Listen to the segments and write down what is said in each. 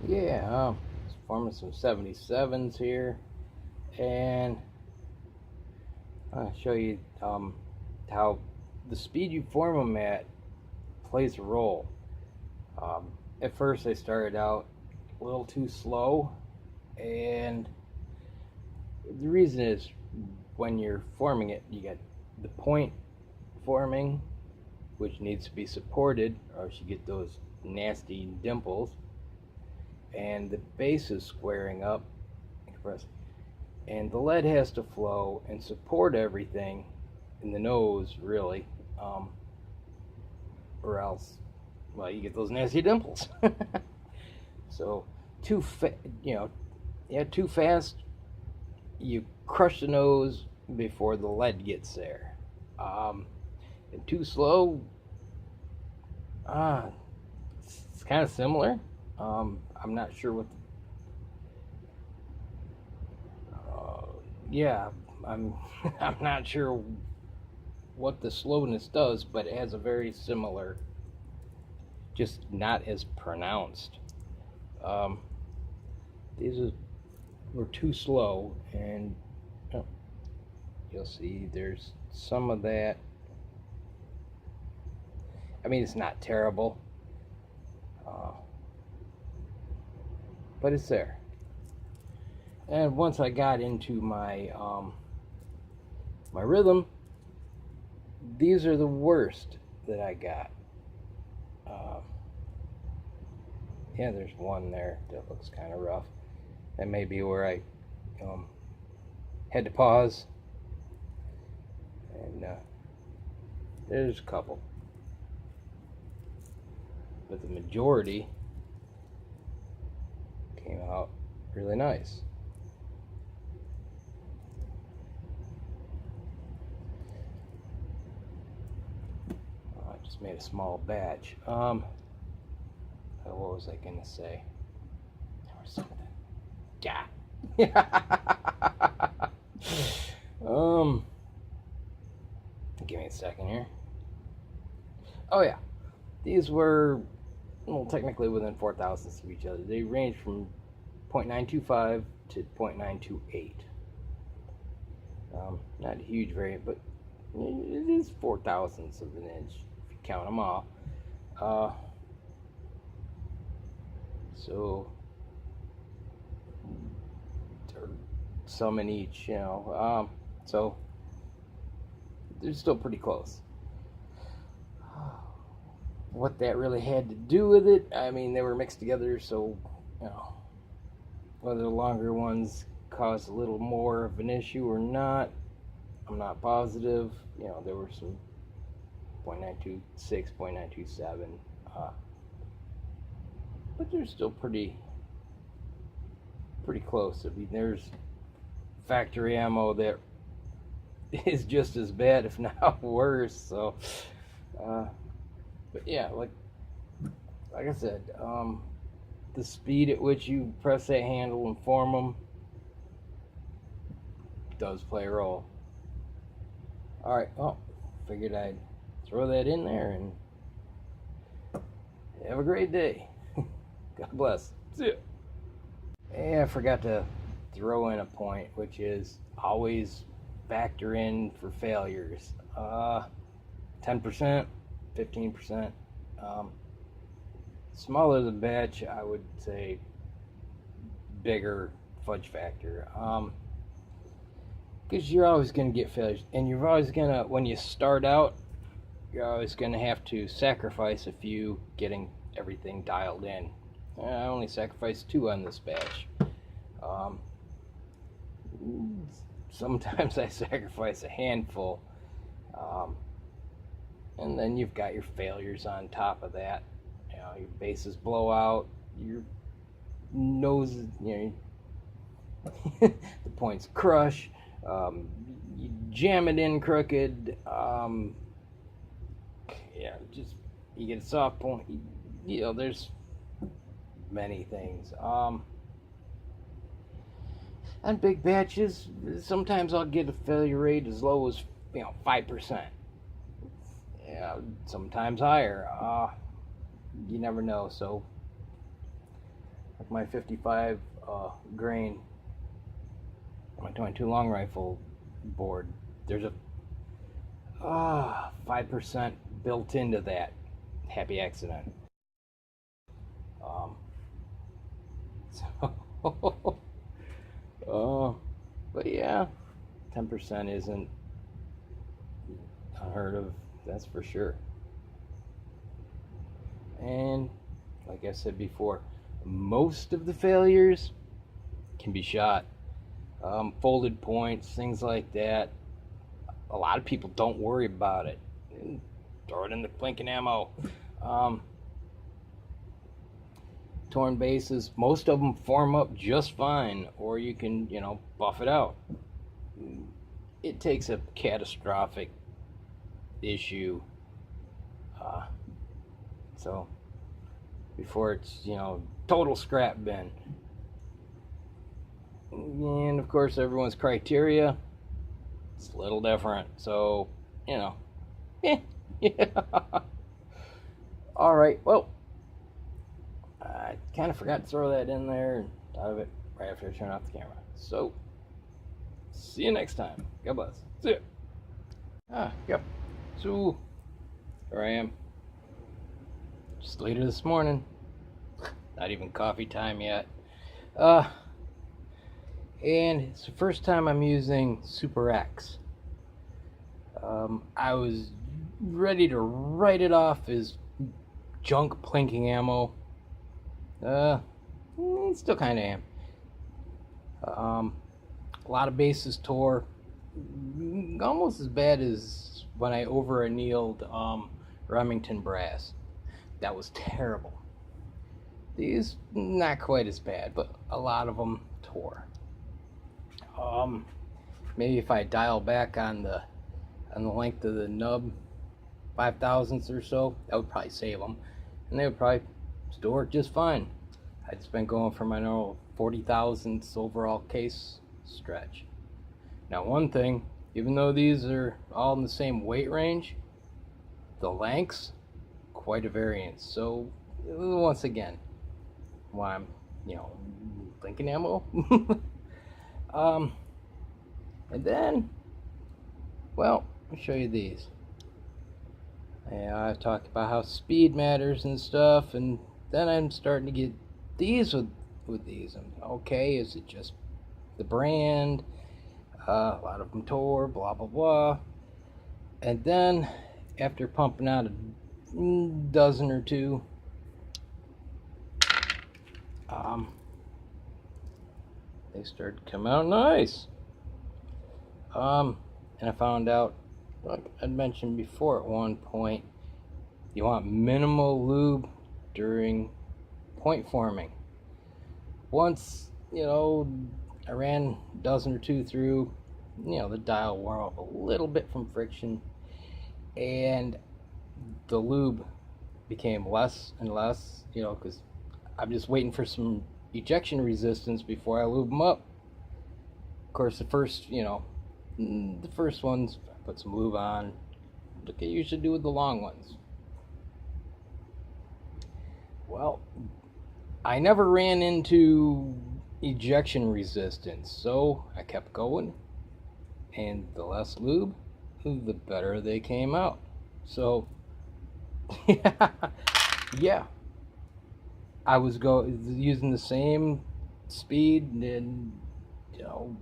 Yeah, forming some 77s here, and I'll show you how the speed you form them at plays a role. At first I started out a little too slow, and the reason is when you're forming it, you get the point forming, which needs to be supported, or else you get those nasty dimples, and the base is squaring up, and the lead has to flow and support everything in the nose, really, or else, well, you get those nasty dimples. So, too too fast, you crush the nose before the lead gets there. And too slow, it's kind of similar. I'm not sure what. Yeah, I'm I'm not sure what the slowness does, but it has a very similar, just not as pronounced. Um, these were too slow, and you'll see there's some of that. I mean, it's not terrible, but it's there. And once I got into my my rhythm, these are the worst that I got. Yeah, there's one there that looks kind of rough. That may be where I had to pause. And there's a couple. But the majority came out really nice. I just made a small batch. What was I gonna say? There was something. Yeah. Give me a second here. Oh yeah, these were, well, technically within 4,000ths of each other. They range from 0.925 to 0.928. Not a huge variant, but it is 4,000ths of an inch if you count them all. So, or some in each, so they're still pretty close. What that really had to do with it, I mean, they were mixed together, so, whether the longer ones caused a little more of an issue or not, I'm not positive. There were some 0.926, 0.927, but they're still pretty close. I mean, there's factory ammo that is just as bad, if not worse. So, but yeah, like I said, the speed at which you press that handle and form them does play a role. All right, well, figured I'd throw that in there, and have a great day. God bless. See ya. Yeah, I forgot to throw in a point, which is always factor in for failures. 10%, 15%. Smaller the batch, I would say bigger fudge factor. Because you're always going to get failures, and you're always going to, when you start out, you're always going to have to sacrifice a few getting everything dialed in. I only sacrificed 2 on this batch. Sometimes I sacrifice a handful, and then you've got your failures on top of that. Your bases blow out, your nose, the points crush, you jam it in crooked, just you get a soft point. There's many things. On big batches, sometimes I'll get a failure rate as low as 5%. Sometimes higher. You never know. So I like my 55 grain, my 22 long rifle board, there's a 5% built into that. Happy accident. So, but yeah, 10% isn't unheard of, that's for sure. And like I said before, most of the failures can be shot. Folded points, things like that. A lot of people don't worry about it. Throw it in the blinking ammo. Torn bases, most of them form up just fine, or you can, buff it out. It takes a catastrophic issue, so before it's, total scrap bin. And of course, everyone's criteria, it's a little different, so, yeah. All right, well, I kind of forgot to throw that in there and thought of it right after I turned off the camera. So, see you next time. God bless. See ya. Yep. So, here I am. Just later this morning. Not even coffee time yet. And it's the first time I'm using Super X. I was ready to write it off as junk plinking ammo. Still kind of am. A lot of bases tore. Almost as bad as when I over annealed Remington brass. That was terrible. These, not quite as bad, but a lot of them tore. Maybe if I dial back on the length of the nub, 5/1000ths or so, that would probably save them, and they would probably still work just fine. I'd just been going for my normal 40/1000ths overall case stretch. Now, one thing, even though these are all in the same weight range, the lengths, quite a variance. So, once again, why I'm, thinking ammo. And then, well, let me show you these. I've talked about how speed matters and stuff, and then I'm starting to get these with these. Okay, is it just the brand? A lot of them tore, blah blah blah. And then, after pumping out a dozen or two, they started to come out nice. And I found out, like I'd mentioned before at one point, you want minimal lube during point forming. Once, I ran a dozen or two through, the dial wore off a little bit from friction, and the lube became less and less, because I'm just waiting for some ejection resistance before I lube them up. Of course, the first ones, I put some lube on, like I usually do with the long ones. Well, I never ran into ejection resistance, so I kept going, and the less lube, the better they came out. So, yeah, I was using the same speed, and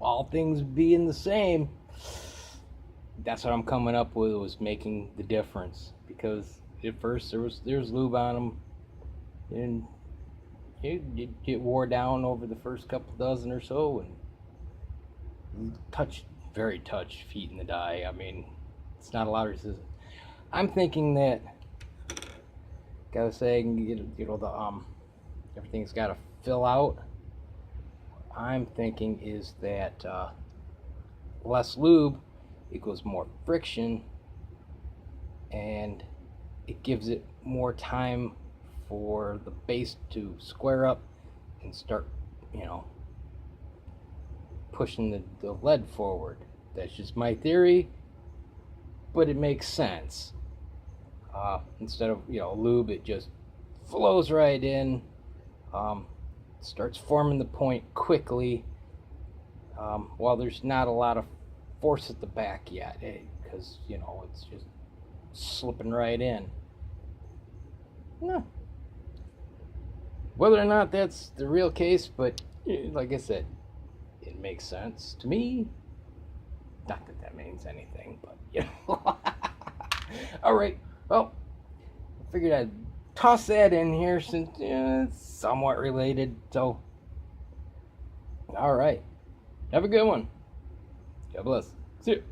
all things being the same, that's what I'm coming up with, was making the difference. Because at first there's lube on them, and it wore down over the first couple dozen or so, and very touch feet in the die. I mean, it's not a lot of resistance. I'm thinking that, gotta say, everything's got to fill out. I'm thinking is that less lube equals more friction, and it gives it more time for the base to square up and start, pushing the lead forward. That's just my theory, but it makes sense. Instead of lube, it just flows right in. starts forming the point quickly. While there's not a lot of force at the back yet, because you know it's just slipping right in. No. Whether or not that's the real case, but like I said, it makes sense to me. Not that that means anything, but you know. All right. Well, I figured I'd toss that in here since it's somewhat related. So, all right. Have a good one. God bless. See you.